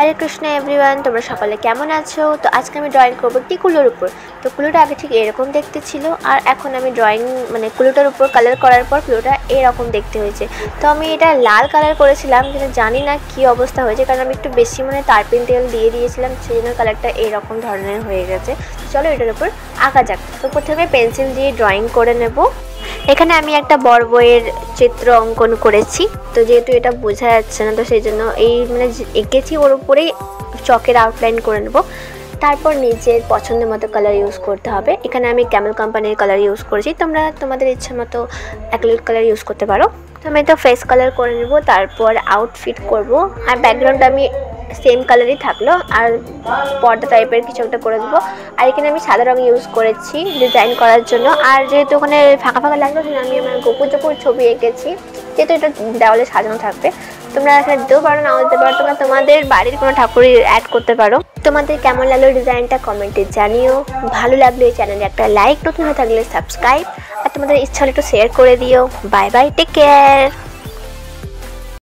হরে Krishna everyone, তোমরা সকলে কেমন আছো? তো আজকে আমি ড্রয়িং করবো টিকুলোর উপর। তো কুলোটা আগে ঠিক এরকম দেখতে ছিল, আর এখন আমি ড্রয়িং কুলোটার উপর কালার করার পর কুলোটা এরকম দেখতে হয়েছে। তো আমি এটা লাল কালার করেছিলাম, কিন্তু জানি না কি অবস্থা হয়েছে, কারণ আমি একটু বেশি তারপিন তেল দিয়ে দিয়েছিলাম, সেই জন্য কালারটা এরকম ধরনের হয়ে গেছে। চলো এটার উপর আঁকা যাক। তো প্রথমে পেন্সিল দিয়ে ড্রয়িং করে নেব। এখানে আমি একটা বড় বইয়ের চিত্র অঙ্কন করেছি, তো যেহেতু এটা বোঝা যাচ্ছে না, তো সেই জন্য এই এঁকেছি, ওর উপরেই চকের আউটলাইন করে নেব। তারপর নিজের পছন্দের মতো কালার ইউজ করতে হবে। এখানে আমি ক্যামেল কোম্পানির কালার ইউজ করেছি, তোমরা তোমাদের ইচ্ছা মতো অ্যাক্রিলিক কালার ইউজ করতে পারো। তো আমি তো ফেস কালার করে নেব, তারপর আউটফিট করব। আর ব্যাকগ্রাউন্ড আমি সেম কালারই থাকলো, আর পর্দা টাইপের কিছু একটা করে দেবো। আর এখানে আমি সাদা রঙ ইউজ করেছি ডিজাইন করার জন্য। আর যেহেতু ওখানে ফাঁকা ফাঁকা লাগলো, আমি আমার গোপুর চোপুর ছবি এঁকেছি, যেহেতু এটা দেওয়ালে সাজানো থাকবে। তোমরা এখানে দিতেও পারো, নাও দিতে পারো, তোমরা তোমাদের বাড়ির কোনো ঠাকুরই অ্যাড করতে পারো। তোমাদের কেমন লাগলো ডিজাইনটা কমেন্টে জানিও। ভালো লাগলো এই চ্যানেলে একটা লাইক, নতুন হয়ে থাকলে সাবস্ক্রাইব, আর তোমাদের ইচ্ছা হলে একটু শেয়ার করে দিও। Bye bye, take care.